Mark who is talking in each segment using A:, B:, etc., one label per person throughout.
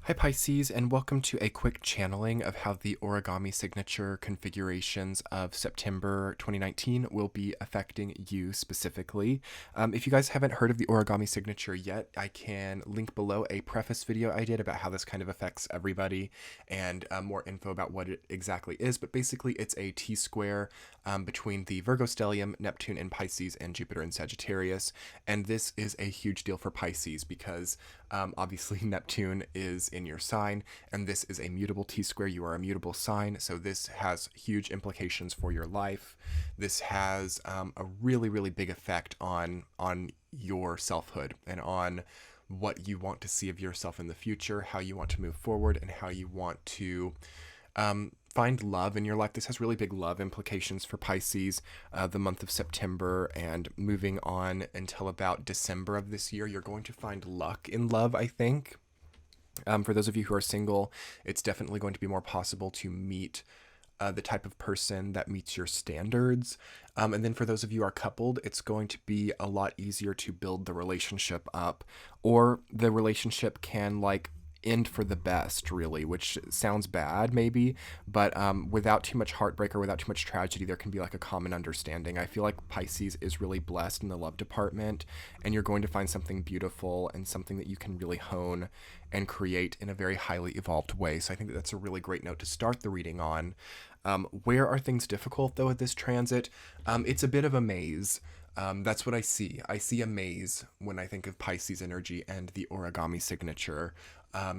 A: Hi Pisces, and welcome to a quick channeling of how the origami signature configurations of September 2019 will be affecting you specifically. If you guys haven't heard of the origami signature yet, I can link below a preface video I did about how this kind of affects everybody and more info about what it exactly is. But basically, it's a T-square between the Virgo stellium, Neptune in Pisces, and Jupiter in Sagittarius. And this is a huge deal for Pisces because obviously Neptune is in your sign, and this is a mutable T-square. You are a mutable sign, so this has huge implications for your life. This has a really, really big effect on your selfhood and on what you want to see of yourself in the future, how you want to move forward, and how you want to find love in your life. This has really big love implications for Pisces, the month of September, and moving on until about December of this year. You're going to find luck in love, I think. For those of you who are single, it's definitely going to be more possible to meet the type of person that meets your standards. And then for those of you who are coupled, it's going to be a lot easier to build the relationship up, or the relationship can end for the best, really, which sounds bad maybe, but without too much heartbreak or without too much tragedy, there can be a common understanding. I feel like Pisces is really blessed in the love department, and you're going to find something beautiful and something that you can really hone and create in a very highly evolved way. So I think that's a really great note to start the reading on. Where are things difficult though at this transit? It's a bit of a maze. That's what I see. I see a maze when I think of Pisces energy and the origami signature.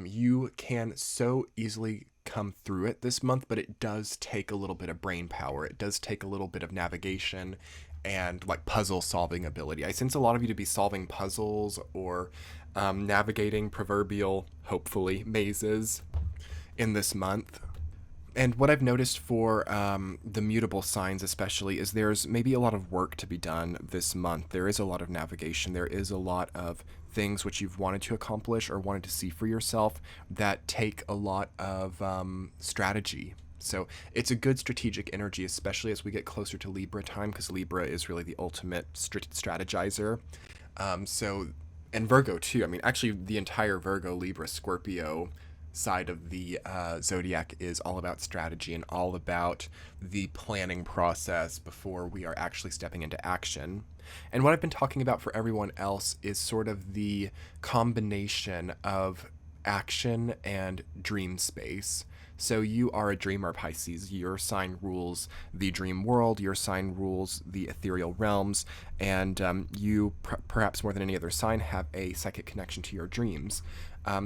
A: You can so easily come through it this month, but it does take a little bit of brain power. It does take a little bit of navigation and puzzle solving ability. I sense a lot of you to be solving puzzles or navigating proverbial, hopefully, mazes in this month. And what I've noticed for the mutable signs especially is there's maybe a lot of work to be done this month. There is a lot of navigation. There is a lot of things which you've wanted to accomplish or wanted to see for yourself that take a lot of strategy. So it's a good strategic energy, especially as we get closer to Libra time, because Libra is really the ultimate strategizer. And Virgo too. I mean, actually the entire Virgo, Libra, Scorpio side of the zodiac is all about strategy and all about the planning process before we are actually stepping into action. And what I've been talking about for everyone else is sort of the combination of action and dream space. So you are a dreamer, Pisces. Your sign rules the dream world. Your sign rules the ethereal realms. And you, perhaps more than any other sign, have a psychic connection to your dreams.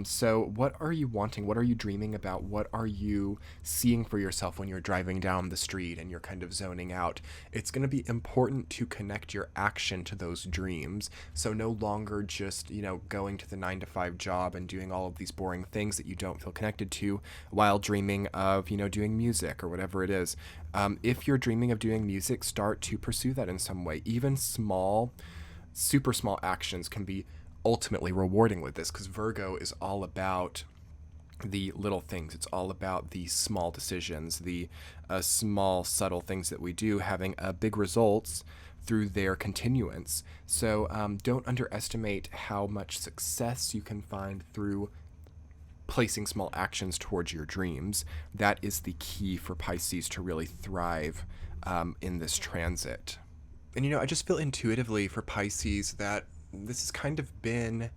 A: So what are you wanting? What are you dreaming about? What are you seeing for yourself when you're driving down the street and you're kind of zoning out? It's going to be important to connect your action to those dreams. So no longer just, going to the 9-to-5 job and doing all of these boring things that you don't feel connected to while dreaming of, doing music or whatever it is. If you're dreaming of doing music, start to pursue that in some way. Even small, super small actions can be ultimately rewarding with this, because Virgo is all about the little things. It's all about the small decisions, the small subtle things that we do having big results through their continuance. So don't underestimate how much success you can find through placing small actions towards your dreams. That is the key for Pisces to really thrive in this transit. And I just feel intuitively for Pisces that this has kind of been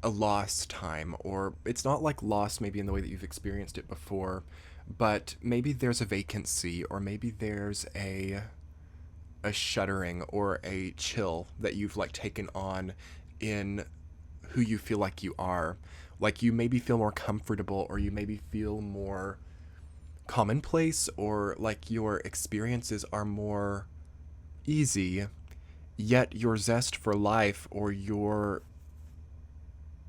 A: a lost time, or it's not lost maybe in the way that you've experienced it before, but maybe there's a vacancy, or maybe there's a shuddering or a chill that you've taken on in who you feel like you are. You maybe feel more comfortable, or you maybe feel more commonplace, or your experiences are more easy, yet your zest for life or your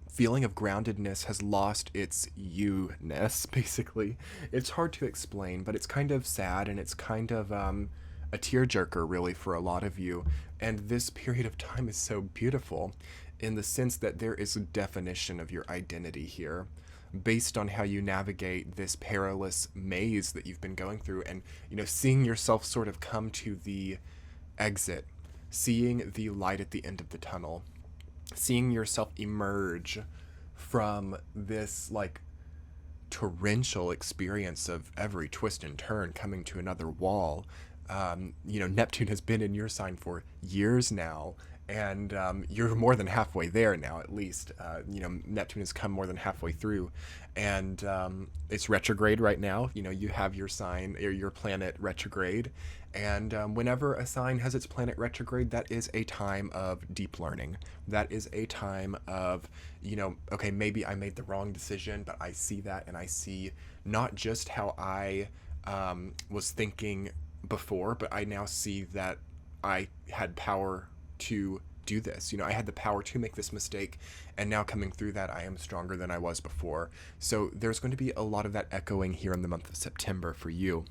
A: feeling of groundedness has lost its you-ness, basically. It's hard to explain, but it's kind of sad, and it's kind of a tearjerker, really, for a lot of you. And this period of time is so beautiful in the sense that there is a definition of your identity here based on how you navigate this perilous maze that you've been going through, and seeing yourself sort of come to the exit, seeing the light at the end of the tunnel, seeing yourself emerge from this like torrential experience of every twist and turn coming to another wall. Neptune has been in your sign for years now, and you're more than halfway there now, at least. Neptune has come more than halfway through, and it's retrograde right now. You have your sign or your planet retrograde, and whenever a sign has its planet retrograde, that is a time of deep learning. That is a time of, okay, maybe I made the wrong decision, but I see that, and I see not just how I was thinking before, but I now see that I had power to do this. I had the power to make this mistake, and now coming through that, I am stronger than I was before. So there's going to be a lot of that echoing here in the month of September for you.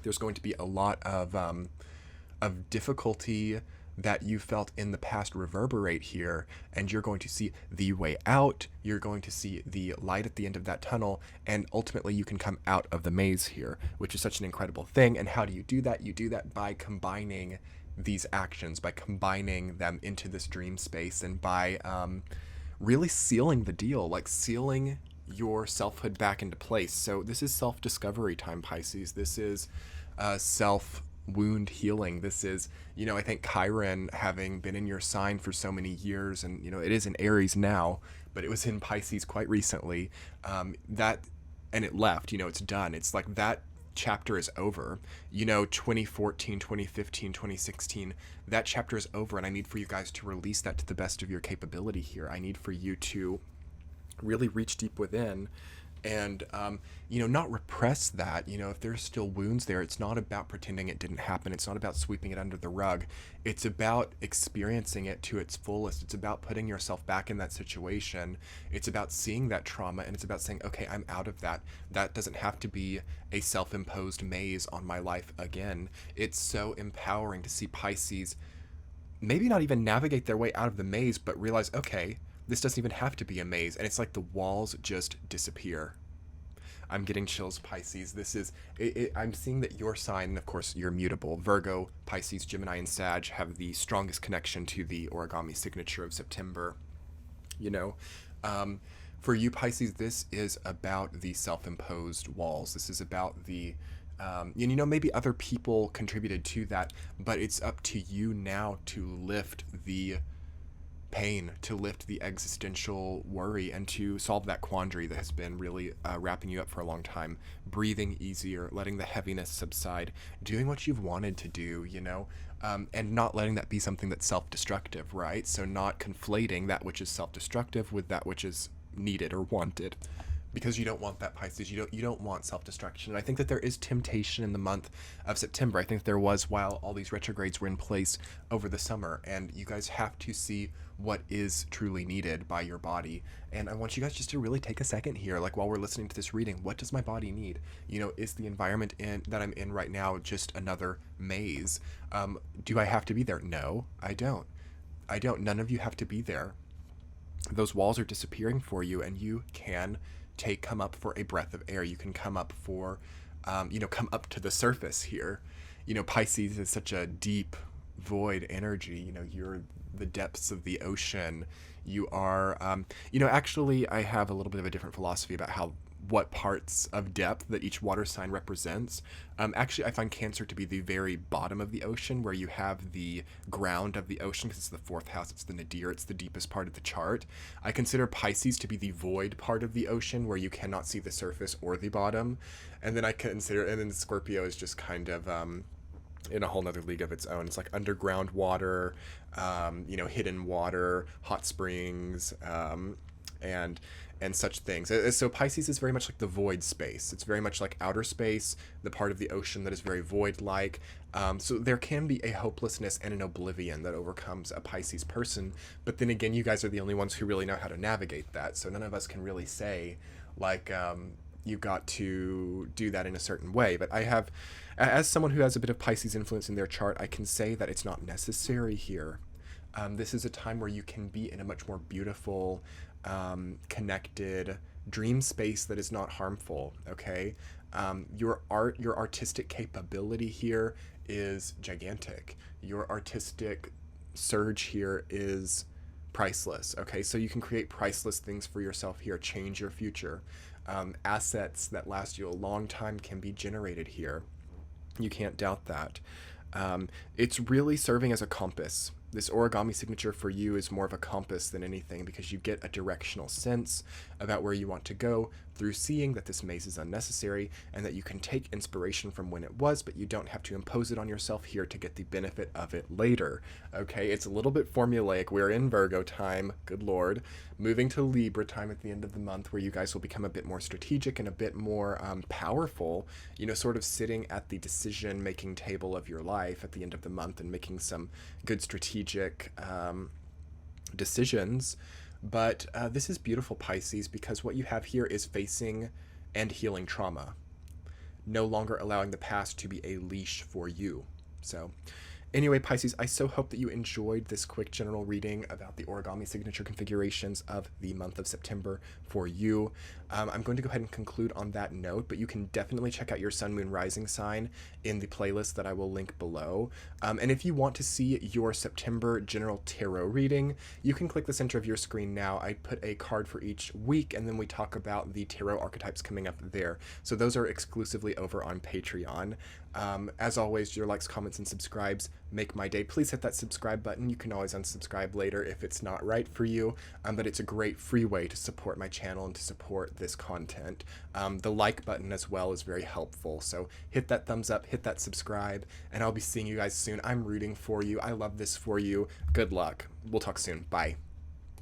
A: There's going to be a lot of difficulty that you felt in the past reverberate here, and you're going to see the way out. You're going to see the light at the end of that tunnel, and ultimately you can come out of the maze here, which is such an incredible thing. And how do you do that? You do that by combining these actions, by combining them into this dream space, and by really sealing the deal, like sealing your selfhood back into place. So this is self-discovery time, Pisces. This is self-wound healing. This is, I think Chiron, having been in your sign for so many years, and, it is in Aries now, but it was in Pisces quite recently, and it left, it's done. It's like that chapter is over. 2014, 2015, 2016, that chapter is over, and I need for you guys to release that to the best of your capability here. I need for you to really reach deep within and not repress that. If there's still wounds there, it's not about pretending it didn't happen. It's not about sweeping it under the rug. It's about experiencing it to its fullest. It's about putting yourself back in that situation. It's about seeing that trauma, and it's about saying, okay, I'm out of that. That doesn't have to be a self-imposed maze on my life again. It's so empowering to see Pisces maybe not even navigate their way out of the maze, but realize, okay, this doesn't even have to be a maze, and it's like the walls just disappear. I'm getting chills, Pisces. This is, I'm seeing that your sign, and of course you're mutable. Virgo, Pisces, Gemini, and Sag have the strongest connection to the origami signature of September. For you, Pisces, this is about the self-imposed walls. This is about the, maybe other people contributed to that, but it's up to you now to lift the pain, to lift the existential worry, and to solve that quandary that has been really wrapping you up for a long time. Breathing easier, letting the heaviness subside, doing what you've wanted to do, and not letting that be something that's self-destructive, right? So not conflating that which is self-destructive with that which is needed or wanted, because you don't want that, Pisces. You don't want self-destruction. And I think that there is temptation in the month of September. I think there was while all these retrogrades were in place over the summer, and you guys have to see what is truly needed by your body. And I want you guys just to really take a second here, like while we're listening to this reading, what does my body need? Is the environment that I'm in right now just another maze? Do I have to be there? No, I don't. None of you have to be there. Those walls are disappearing for you, and you can come up for a breath of air. You can come up for, come up to the surface here. Pisces is such a deep void energy. You're the depths of the ocean. You are, actually I have a little bit of a different philosophy about what parts of depth that each water sign represents. Actually, I find Cancer to be the very bottom of the ocean, where you have the ground of the ocean, because it's the fourth house, it's the nadir, it's the deepest part of the chart. I consider Pisces to be the void part of the ocean, where you cannot see the surface or the bottom. And then Scorpio is just kind of in a whole nother league of its own. It's like underground water, hidden water, hot springs, and such things. So Pisces is very much like the void space. It's very much like outer space, the part of the ocean that is very void-like. So there can be a hopelessness and an oblivion that overcomes a Pisces person. But then again, you guys are the only ones who really know how to navigate that. So none of us can really say, like, you got to do that in a certain way. But I have, as someone who has a bit of Pisces influence in their chart, I can say that it's not necessary here. This is a time where you can be in a much more beautiful, connected dream space that is not harmful. Okay, your artistic capability here is gigantic. Your artistic surge here is priceless. Okay, so you can create priceless things for yourself here, change your future. Assets that last you a long time can be generated here. You can't doubt that. It's really serving as a compass. This origami signature for you is more of a compass than anything, because you get a directional sense about where you want to go through seeing that this maze is unnecessary, and that you can take inspiration from when it was, but you don't have to impose it on yourself here to get the benefit of it later. Okay, it's a little bit formulaic. We're in Virgo time, good lord, moving to Libra time at the end of the month, where you guys will become a bit more strategic and a bit more powerful, you know, sort of sitting at the decision making table of your life at the end of the month and making some good strategic decisions. But this is beautiful, Pisces, because what you have here is facing and healing trauma, no longer allowing the past to be a leash for you. So anyway, Pisces, I so hope that you enjoyed this quick general reading about the origami signature configurations of the month of September for you. I'm going to go ahead and conclude on that note, but you can definitely check out your sun, moon, rising sign in the playlist that I will link below. And if you want to see your September general tarot reading, you can click the center of your screen now. I put a card for each week, and then we talk about the tarot archetypes coming up there. So those are exclusively over on Patreon. As always, your likes, comments, and subscribes make my day. Please hit that subscribe button. You can always unsubscribe later if it's not right for you, but it's a great free way to support my channel and to support this content. The like button as well is very helpful, so hit that thumbs up, hit that subscribe, and I'll be seeing you guys soon. I'm rooting for you. I love this for you. Good luck. We'll talk soon. Bye.